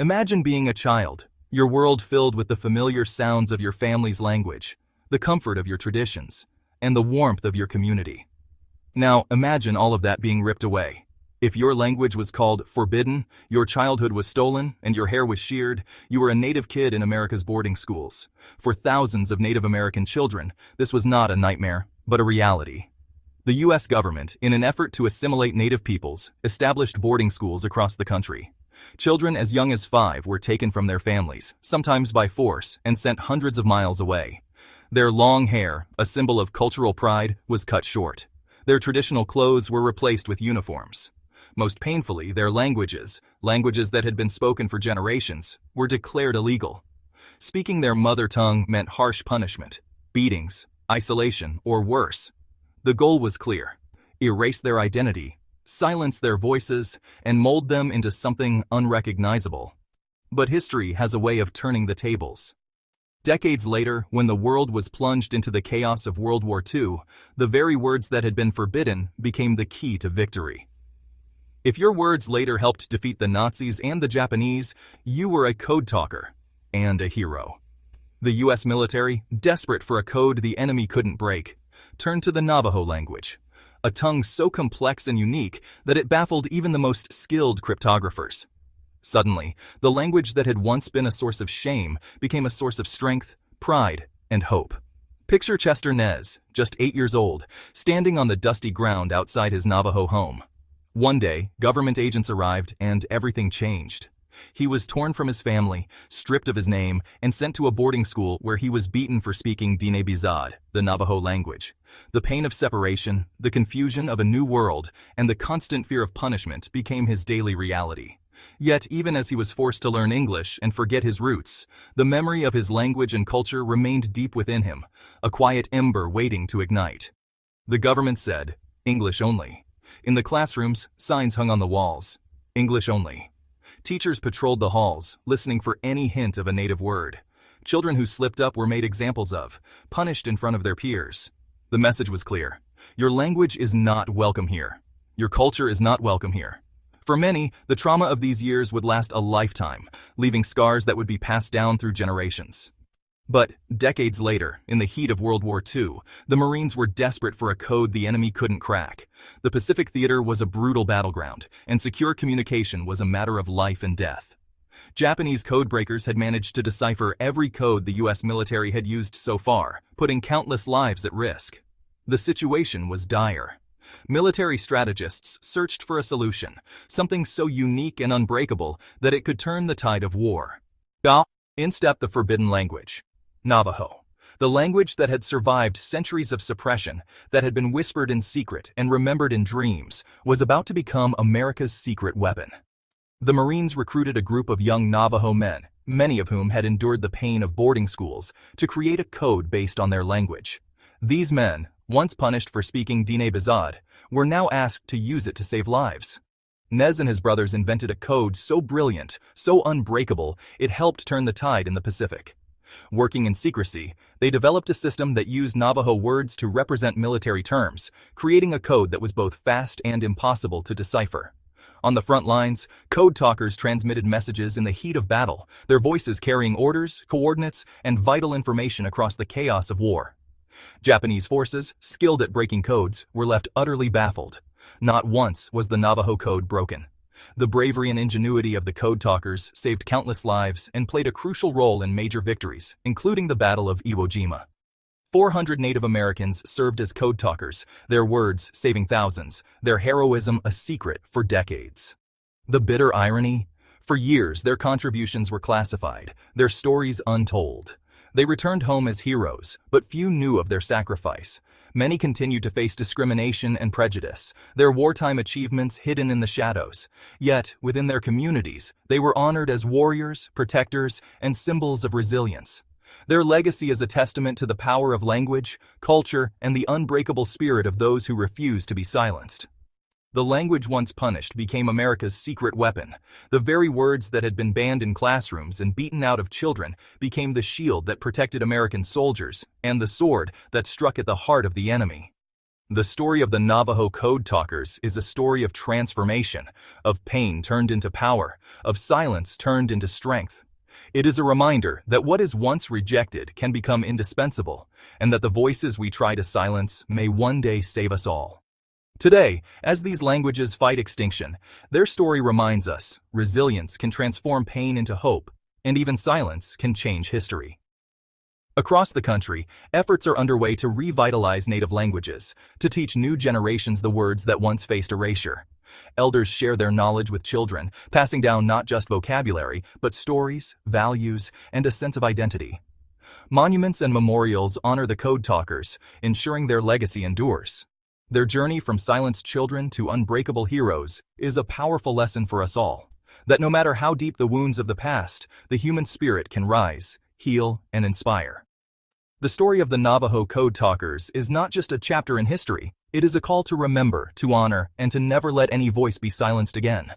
Imagine being a child, your world filled with the familiar sounds of your family's language, the comfort of your traditions, and the warmth of your community. Now, imagine all of that being ripped away. If your language was called forbidden, your childhood was stolen, and your hair was sheared, you were a native kid in America's boarding schools. For thousands of Native American children, this was not a nightmare, but a reality. The U.S. government, in an effort to assimilate Native peoples, established boarding schools across the country. Children as young as 5 were taken from their families, sometimes by force, and sent hundreds of miles away. Their long hair, a symbol of cultural pride, was cut short. Their traditional clothes were replaced with uniforms. Most painfully, their languages that had been spoken for generations, were declared illegal. Speaking their mother tongue meant harsh punishment, beatings, isolation, or worse. The goal was clear: erase their identity, silence their voices, and mold them into something unrecognizable. But history has a way of turning the tables. Decades later, when the world was plunged into the chaos of World War II, the very words that had been forbidden became the key to victory. If your words later helped defeat the Nazis and the Japanese, you were a code talker and a hero. The U.S. military, desperate for a code the enemy couldn't break, turned to the Navajo language, a tongue so complex and unique that it baffled even the most skilled cryptographers. Suddenly, the language that had once been a source of shame became a source of strength, pride, and hope. Picture Chester Nez, just 8 years old, standing on the dusty ground outside his Navajo home. One day, government agents arrived and everything changed. He was torn from his family, stripped of his name, and sent to a boarding school where he was beaten for speaking Diné bizaad, the Navajo language. The pain of separation, the confusion of a new world, and the constant fear of punishment became his daily reality. Yet, even as he was forced to learn English and forget his roots, the memory of his language and culture remained deep within him, a quiet ember waiting to ignite. The government said, "English only." In the classrooms, signs hung on the walls, "English only." Teachers patrolled the halls, listening for any hint of a native word. Children who slipped up were made examples of, punished in front of their peers. The message was clear: your language is not welcome here. Your culture is not welcome here. For many, the trauma of these years would last a lifetime, leaving scars that would be passed down through generations. But decades later, in the heat of World War II, the Marines were desperate for a code the enemy couldn't crack. The Pacific Theater was a brutal battleground, and secure communication was a matter of life and death. Japanese codebreakers had managed to decipher every code the U.S. military had used so far, putting countless lives at risk. The situation was dire. Military strategists searched for a solution, something so unique and unbreakable that it could turn the tide of war. In stepped the forbidden language. Navajo, the language that had survived centuries of suppression, that had been whispered in secret and remembered in dreams, was about to become America's secret weapon. The Marines recruited a group of young Navajo men, many of whom had endured the pain of boarding schools, to create a code based on their language. These men, once punished for speaking Diné bizaad, were now asked to use it to save lives. Nez and his brothers invented a code so brilliant, so unbreakable, it helped turn the tide in the Pacific. Working in secrecy, they developed a system that used Navajo words to represent military terms, creating a code that was both fast and impossible to decipher. On the front lines, code talkers transmitted messages in the heat of battle, their voices carrying orders, coordinates, and vital information across the chaos of war. Japanese forces, skilled at breaking codes, were left utterly baffled. Not once was the Navajo Code broken. The bravery and ingenuity of the code talkers saved countless lives and played a crucial role in major victories, including the Battle of Iwo Jima. 400 Native Americans served as code talkers, their words saving thousands, their heroism a secret for decades. The bitter irony? For years, their contributions were classified, their stories untold. They returned home as heroes, but few knew of their sacrifice. Many continued to face discrimination and prejudice, their wartime achievements hidden in the shadows. Yet, within their communities, they were honored as warriors, protectors, and symbols of resilience. Their legacy is a testament to the power of language, culture, and the unbreakable spirit of those who refuse to be silenced. The language once punished became America's secret weapon. The very words that had been banned in classrooms and beaten out of children became the shield that protected American soldiers and the sword that struck at the heart of the enemy. The story of the Navajo Code Talkers is a story of transformation, of pain turned into power, of silence turned into strength. It is a reminder that what is once rejected can become indispensable, and that the voices we try to silence may one day save us all. Today, as these languages fight extinction, their story reminds us resilience can transform pain into hope, and even silence can change history. Across the country, efforts are underway to revitalize native languages, to teach new generations the words that once faced erasure. Elders share their knowledge with children, passing down not just vocabulary, but stories, values, and a sense of identity. Monuments and memorials honor the Code Talkers, ensuring their legacy endures. Their journey from silenced children to unbreakable heroes is a powerful lesson for us all, that no matter how deep the wounds of the past, the human spirit can rise, heal, and inspire. The story of the Navajo Code Talkers is not just a chapter in history, it is a call to remember, to honor, and to never let any voice be silenced again.